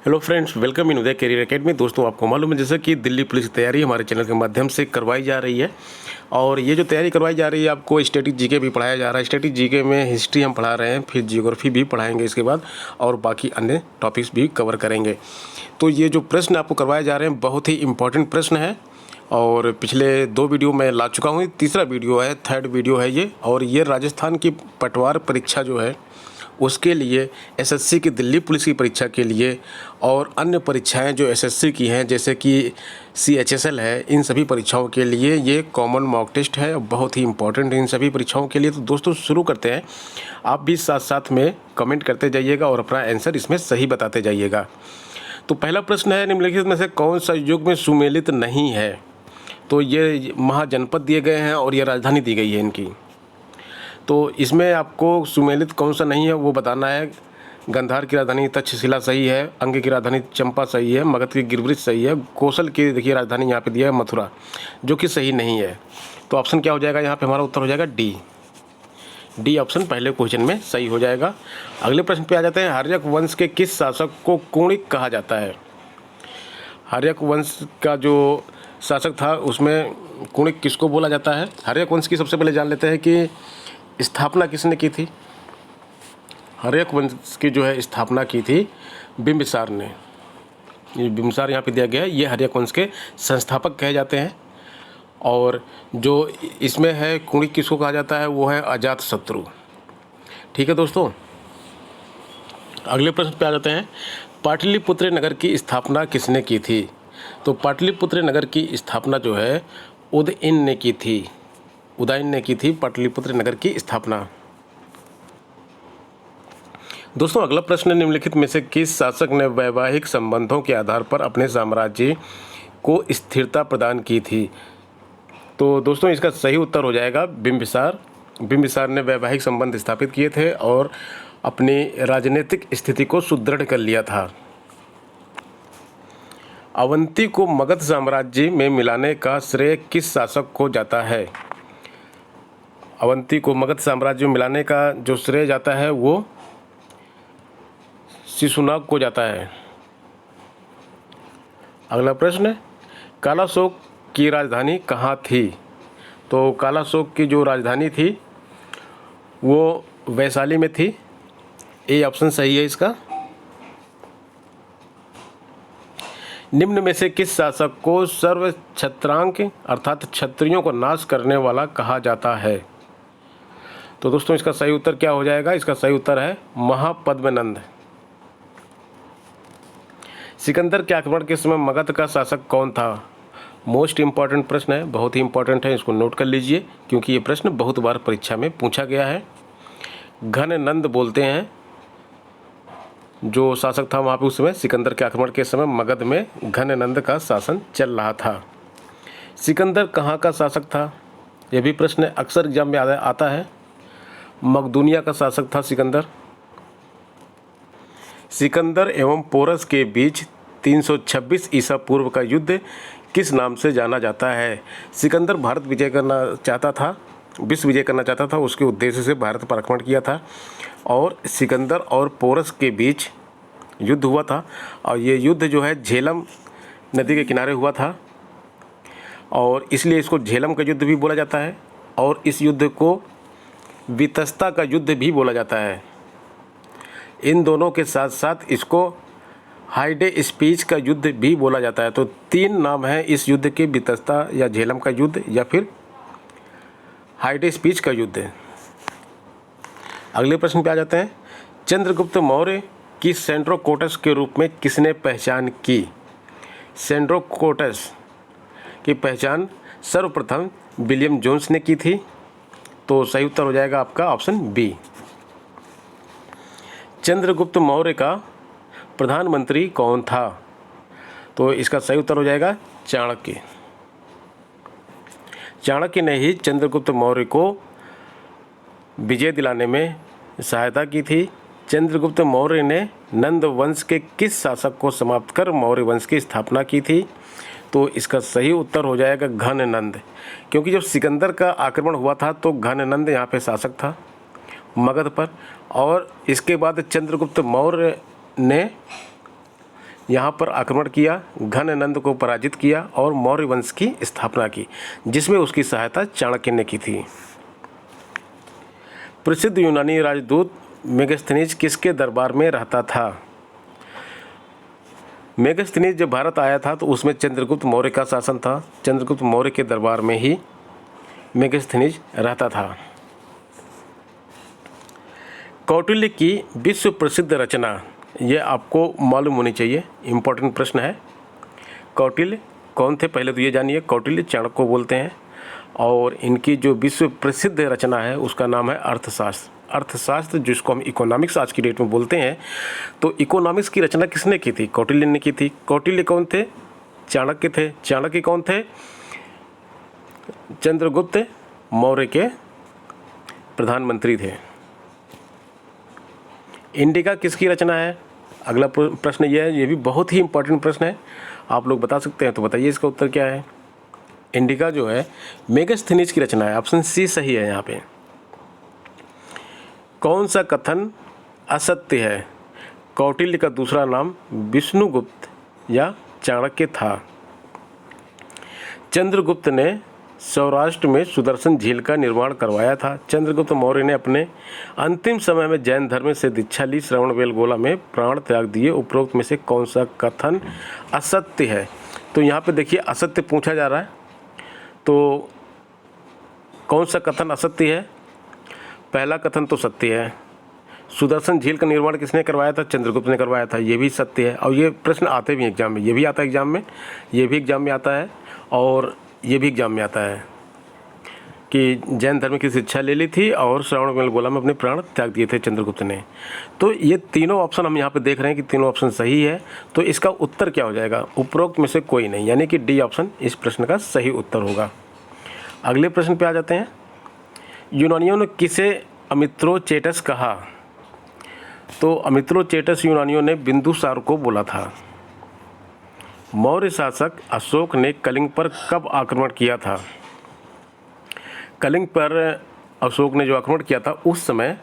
Hello friends, welcome in Uday career academy. दोस्तों, आपको मालूम है जैसा कि दिल्ली पुलिस की तैयारी हमारे चैनल के माध्यम से करवाई जा रही है। और ये जो तैयारी करवाई जा रही है, आपको स्टैटिक जीके भी पढ़ाया जा रहा है। स्टैटिक जीके में हिस्ट्री हम पढ़ा रहे हैं, फिर जियोग्राफी भी पढ़ाएंगे इसके बाद, और बाकी अन्य टॉपिक्स भी कवर करेंगे। तो ये जो प्रश्न आपको करवाए जा रहे हैं बहुत ही इंपॉर्टेंट प्रश्न है, और पिछले 2 वीडियो मैं ला चुका हूँ। तीसरा वीडियो है, थर्ड वीडियो है ये। और ये राजस्थान की पटवार परीक्षा जो है उसके लिए, एसएससी की दिल्ली पुलिस की परीक्षा के लिए, और अन्य परीक्षाएं जो एसएससी की हैं जैसे कि सीएचएसएल है, इन सभी परीक्षाओं के लिए ये कॉमन मॉक टेस्ट है। बहुत ही इंपॉर्टेंट है इन सभी परीक्षाओं के लिए। तो दोस्तों, शुरू करते हैं। आप भी साथ साथ में कमेंट करते जाइएगा और अपना आंसर इसमें सही बताते जाइएगा। तो पहला प्रश्न है, निम्नलिखित में से कौन सा युग में सुमेलित नहीं है? तो ये महाजनपद दिए गए हैं और ये राजधानी दी गई है इनकी। तो इसमें आपको सुमेलित कौन सा नहीं है वो बताना है। गंधार की राजधानी तक्षशिला सही है, अंग की राजधानी चंपा सही है, मगध की गिरवृत सही है, कौशल की देखिए राजधानी यहाँ पे दिया है मथुरा, जो कि सही नहीं है। तो ऑप्शन क्या हो जाएगा यहाँ पे? हमारा उत्तर हो जाएगा डी ऑप्शन पहले क्वेश्चन में सही हो जाएगा। अगले प्रश्न पे आ जाते हैं। हर्यक वंश के किस शासक को कुणिक कहा जाता है? हर्यक वंश का जो शासक था उसमें कुणिक किसको बोला जाता है? हर्यक वंश की सबसे पहले जान लेते हैं कि स्थापना किसने की थी। हर्यक वंश की जो है स्थापना की थी बिंबिसार ने। ये बिंबिसार यहाँ पे दिया गया है, ये हर्यक वंश के संस्थापक कहे जाते हैं। और जो इसमें है कुणिक किसको कहा जाता है, वो है अजातशत्रु। ठीक है दोस्तों, अगले प्रश्न पे आ जाते हैं। पाटलिपुत्र नगर की स्थापना किसने की थी? तो पाटलिपुत्र नगर की स्थापना जो है उदयन ने की थी। उदयन ने की थी पाटलिपुत्र नगर की स्थापना। दोस्तों, अगला प्रश्न, निम्नलिखित में से किस शासक ने वैवाहिक संबंधों के आधार पर अपने साम्राज्य को स्थिरता प्रदान की थी? तो दोस्तों, इसका सही उत्तर हो जाएगा बिंबिसार। बिंबिसार ने वैवाहिक संबंध स्थापित किए थे और अपनी राजनीतिक स्थिति को सुदृढ़ कर लिया था। अवंती को मगध साम्राज्य में मिलाने का श्रेय किस शासक को जाता है? अवंती को मगध साम्राज्य में मिलाने का जो श्रेय जाता है वो शिशुनाग को जाता है। अगला प्रश्न, कालाशोक की राजधानी कहाँ थी? तो कालाशोक की जो राजधानी थी वो वैशाली में थी। ए ऑप्शन सही है इसका। निम्न में से किस शासक को सर्व क्षत्रांक अर्थात क्षत्रियों को नाश करने वाला कहा जाता है? तो दोस्तों, इसका सही उत्तर क्या हो जाएगा? इसका सही उत्तर है महापद्मनंद। सिकंदर के आक्रमण के समय मगध का शासक कौन था? मोस्ट इंपॉर्टेंट प्रश्न है, बहुत ही इंपॉर्टेंट है, इसको नोट कर लीजिए क्योंकि ये प्रश्न बहुत बार परीक्षा में पूछा गया है। घननंद बोलते हैं जो शासक था वहाँ पे उस समय। सिकंदर के आक्रमण के समय मगध में घननंद का शासन चल रहा था। सिकंदर कहाँ का शासक था? यह भी प्रश्न अक्सर एग्जाम में आता है। मकदूनिया का शासक था सिकंदर। सिकंदर एवं पोरस के बीच 326 ईसा पूर्व का युद्ध किस नाम से जाना जाता है? सिकंदर भारत विजय करना चाहता था, विश्व विजय करना चाहता था, उसके उद्देश्य से भारत पर आक्रमण किया था। और सिकंदर और पोरस के बीच युद्ध हुआ था, और ये युद्ध जो है झेलम नदी के किनारे हुआ था, और इसलिए इसको झेलम का युद्ध भी बोला जाता है। और इस युद्ध को वितस्ता का युद्ध भी बोला जाता है। इन दोनों के साथ साथ इसको हाइडे स्पीच का युद्ध भी बोला जाता है। तो 3 नाम हैं इस युद्ध के, वितस्ता या झेलम का युद्ध या फिर हाइडे स्पीच का युद्ध। अगले प्रश्न पे आ जाते हैं। चंद्रगुप्त मौर्य की सेंड्रोकोटस के रूप में किसने पहचान की? सेंड्रोकोटस की पहचान सर्वप्रथम विलियम जोन्स ने की थी। तो सही उत्तर हो जाएगा आपका ऑप्शन बी। चंद्रगुप्त मौर्य का प्रधानमंत्री कौन था? तो इसका सही उत्तर हो जाएगा चाणक्य। चाणक्य ने ही चंद्रगुप्त मौर्य को विजय दिलाने में सहायता की थी। चंद्रगुप्त मौर्य ने नंद वंश के किस शासक को समाप्त कर मौर्य वंश की स्थापना की थी? तो इसका सही उत्तर हो जाएगा घननंद, क्योंकि जब सिकंदर का आक्रमण हुआ था तो घननंद यहाँ पे शासक था मगध पर। और इसके बाद चंद्रगुप्त मौर्य ने यहाँ पर आक्रमण किया, घननंद को पराजित किया और मौर्य वंश की स्थापना की, जिसमें उसकी सहायता चाणक्य ने की थी। प्रसिद्ध यूनानी राजदूत मेगास्थनीज किसके दरबार में रहता था? मेगास्थनीज जब भारत आया था तो उसमें चंद्रगुप्त मौर्य का शासन था। चंद्रगुप्त मौर्य के दरबार में ही मेगास्थनीज रहता था। कौटिल्य की विश्व प्रसिद्ध रचना, ये आपको मालूम होनी चाहिए, इम्पोर्टेंट प्रश्न है। कौटिल्य कौन थे पहले तो ये जानिए। कौटिल्य चाणक्य को बोलते हैं और इनकी जो विश्व प्रसिद्ध रचना है उसका नाम है अर्थशास्त्र। अर्थशास्त्र जिसको हम इकोनॉमिक्स आज की डेट में बोलते हैं, तो इकोनॉमिक्स की रचना किसने की थी? कौटिल्य ने की थी। कौटिल्य कौन थे? चाणक्य थे। चाणक्य कौन थे? चंद्रगुप्त मौर्य के प्रधानमंत्री थे। इंडिका किसकी रचना है? अगला प्रश्न ये है, ये भी बहुत ही इंपॉर्टेंट प्रश्न है, आप लोग बता सकते हैं तो बताइए इसका उत्तर क्या है। इंडिका जो है मेगास्थनीज की रचना है। ऑप्शन सी सही है यहाँ पे। कौन सा कथन असत्य है? कौटिल्य का दूसरा नाम विष्णुगुप्त या चाणक्य था। चंद्रगुप्त ने सौराष्ट्र में सुदर्शन झील का निर्माण करवाया था। चंद्रगुप्त मौर्य ने अपने अंतिम समय में जैन धर्म से दीक्षा ली, श्रवणबेलगोला में प्राण त्याग दिए। उपरोक्त में से कौन सा कथन असत्य है? तो यहाँ पे देखिए असत्य पूछा जा रहा है, तो कौन सा कथन असत्य है? पहला कथन तो सत्य है। सुदर्शन झील का निर्माण किसने करवाया था? चंद्रगुप्त ने करवाया था, ये भी सत्य है। और ये प्रश्न आते भी एग्जाम में, ये भी आता है एग्जाम में, ये भी एग्जाम में आता है और ये भी एग्जाम में आता है कि जैन धर्म की शिक्षा ले ली थी और श्रवणबेलगोला में अपने प्राण त्याग दिए थे चंद्रगुप्त ने। तो ये तीनों ऑप्शन हम यहाँ पे देख रहे हैं कि तीनों ऑप्शन सही है। तो इसका उत्तर क्या हो जाएगा? उपरोक्त में से कोई नहीं, यानी कि डी ऑप्शन इस प्रश्न का सही उत्तर होगा। अगले प्रश्न पे आ जाते हैं। यूनानियों ने किसे अमित्रोचेटस कहा? तो अमित्रोचेटस यूनानियों ने बिंदुसार को बोला था। मौर्य शासक अशोक ने कलिंग पर कब आक्रमण किया था? कलिंग पर अशोक ने जो आक्रमण किया था उस समय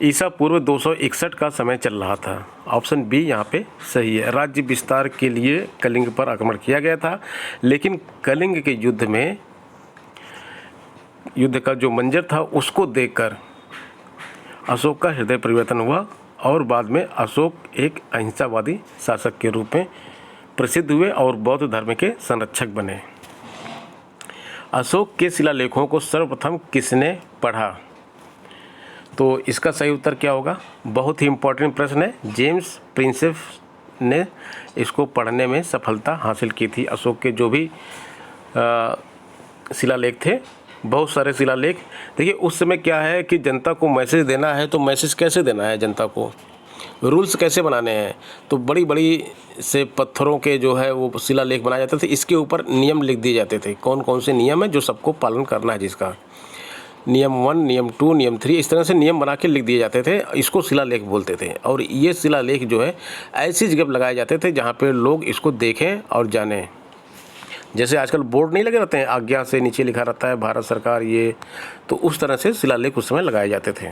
ईसा पूर्व 261 का समय चल रहा था। ऑप्शन बी यहाँ पे सही है। राज्य विस्तार के लिए कलिंग पर आक्रमण किया गया था, लेकिन कलिंग के युद्ध का जो मंजर था उसको देखकर अशोक का हृदय परिवर्तन हुआ और बाद में अशोक एक अहिंसावादी शासक के रूप में प्रसिद्ध हुए और बौद्ध धर्म के संरक्षक बने। अशोक के शिलालेखों को सर्वप्रथम किसने पढ़ा? तो इसका सही उत्तर क्या होगा? बहुत ही इम्पोर्टेंट प्रश्न है। जेम्स प्रिंसेप ने इसको पढ़ने में सफलता हासिल की थी। अशोक के जो भी शिलालेख थे, बहुत सारे शिलालेख। देखिए उस समय क्या है कि जनता को मैसेज देना है, तो मैसेज कैसे देना है जनता को, रूल्स कैसे बनाने हैं, तो बड़ी बड़ी से पत्थरों के जो है वो शिलालेख बनाए जाते थे। इसके ऊपर नियम लिख दिए जाते थे, कौन कौन से नियम है जो सबको पालन करना है, जिसका नियम 1, नियम 2, नियम 3, इस तरह से नियम बना के लिख दिए जाते थे। इसको शिलालेख बोलते थे। और ये शिलालेख जो है ऐसी जगह लगाए जाते थे जहाँ पे लोग इसको देखें और जानें। जैसे आजकल बोर्ड नहीं लगे रहते हैं, आज्ञा से नीचे लिखा रहता है भारत सरकार, ये तो उस तरह से शिलालेख उस समय लगाए जाते थे।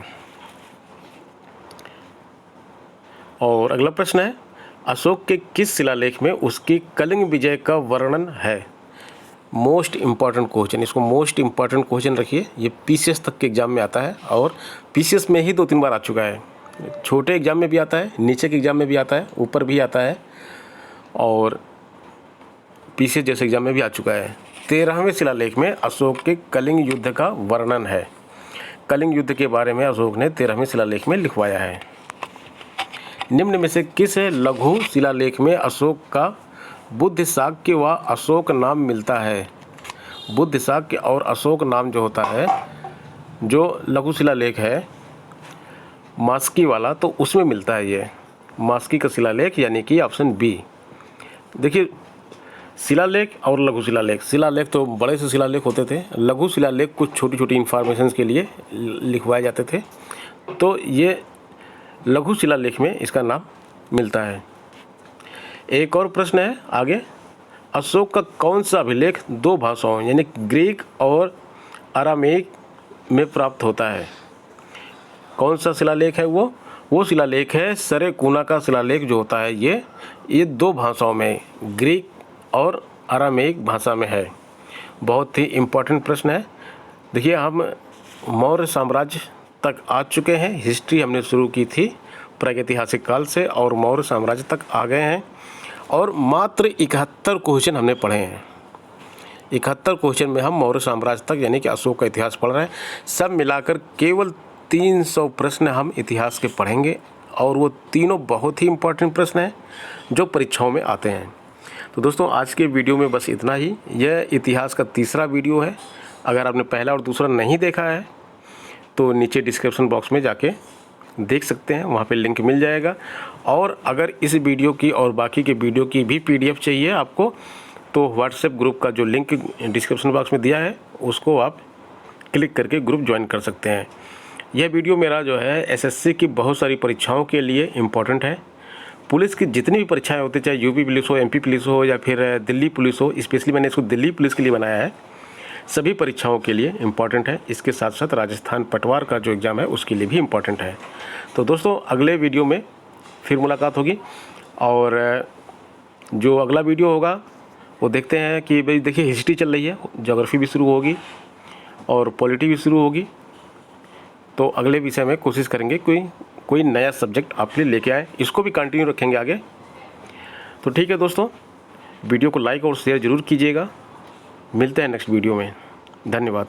और अगला प्रश्न है, अशोक के किस शिलालेख में उसकी कलिंग विजय का वर्णन है? मोस्ट इम्पॉर्टेंट क्वेश्चन, इसको मोस्ट इम्पॉर्टेंट क्वेश्चन रखिए। ये पीसीएस तक के एग्जाम में आता है और पीसीएस में ही 2-3 बार आ चुका है। छोटे एग्जाम में भी आता है, नीचे के एग्जाम में भी आता है, ऊपर भी आता है और पीसीएस जैसे एग्जाम में भी आ चुका है। 13वें शिलालेख में अशोक के कलिंग युद्ध का वर्णन है। कलिंग युद्ध के बारे में अशोक ने 13वें शिलालेख में लिखवाया है। निम्न में से किस लघु शिलालेख में अशोक का बुद्ध शाक्य व अशोक नाम मिलता है? बुद्ध शाक्य और अशोक नाम जो होता है, जो लघु शिलालेख है मास्की वाला, तो उसमें मिलता है ये मास्की का शिलालेख, यानी कि ऑप्शन बी। देखिए शिलालेख और लघु शिलालेख, शिलालेख तो बड़े से शिलालेख होते थे, लघु शिलालेख कुछ छोटी छोटी इन्फॉर्मेशन के लिए लिखवाए जाते थे। तो ये लघु शिलालेख में इसका नाम मिलता है। एक और प्रश्न है आगे, अशोक का कौन सा अभिलेख 2 भाषाओं यानी ग्रीक और अरामेइक में प्राप्त होता है? कौन सा शिलालेख है वो? वो शिलालेख है सरेकुना का शिलालेख जो होता है ये 2 भाषाओं में, ग्रीक और अरामेइक भाषा में है। बहुत ही इम्पोर्टेंट प्रश्न है। देखिए, हम मौर्य साम्राज्य तक आ चुके हैं। हिस्ट्री हमने शुरू की थी प्रागैतिहासिक काल से और मौर्य साम्राज्य तक आ गए हैं और मात्र 71 क्वेश्चन हमने पढ़े हैं। 71 क्वेश्चन में हम मौर्य साम्राज्य तक यानी कि अशोक का इतिहास पढ़ रहे हैं। सब मिलाकर केवल 300 प्रश्न हम इतिहास के पढ़ेंगे और वो तीनों बहुत ही इम्पोर्टेंट प्रश्न हैं जो परीक्षाओं में आते हैं। तो दोस्तों, आज के वीडियो में बस इतना ही। यह इतिहास का तीसरा वीडियो है। अगर आपने पहला और दूसरा नहीं देखा है तो नीचे डिस्क्रिप्शन बॉक्स में जाके देख सकते हैं, वहाँ पे लिंक मिल जाएगा। और अगर इस वीडियो की और बाकी के वीडियो की भी PDF चाहिए आपको, तो व्हाट्सएप ग्रुप का जो लिंक डिस्क्रिप्शन बॉक्स में दिया है उसको आप क्लिक करके ग्रुप ज्वाइन कर सकते हैं। यह वीडियो मेरा जो है SSC की बहुत सारी परीक्षाओं के लिए इम्पोर्टेंट है। पुलिस की जितनी भी परीक्षाएं होती, चाहे UP पुलिस हो, MP पुलिस हो या फिर दिल्ली पुलिस हो, स्पेशली मैंने इसको दिल्ली पुलिस के लिए बनाया है, सभी परीक्षाओं के लिए इम्पॉर्टेंट है। इसके साथ साथ राजस्थान पटवार का जो एग्ज़ाम है उसके लिए भी इम्पॉर्टेंट है। तो दोस्तों, अगले वीडियो में फिर मुलाकात होगी और जो अगला वीडियो होगा वो देखते हैं कि भाई देखिए, हिस्ट्री चल रही है, ज्योग्राफी भी शुरू होगी और पॉलिटी भी शुरू होगी। तो अगले विषय में कोशिश करेंगे कोई नया सब्जेक्ट आपके लिए लेके आए, इसको भी कंटिन्यू रखेंगे आगे। तो ठीक है दोस्तों, वीडियो को लाइक और शेयर ज़रूर कीजिएगा। मिलते हैं नेक्स्ट वीडियो में। धन्यवाद।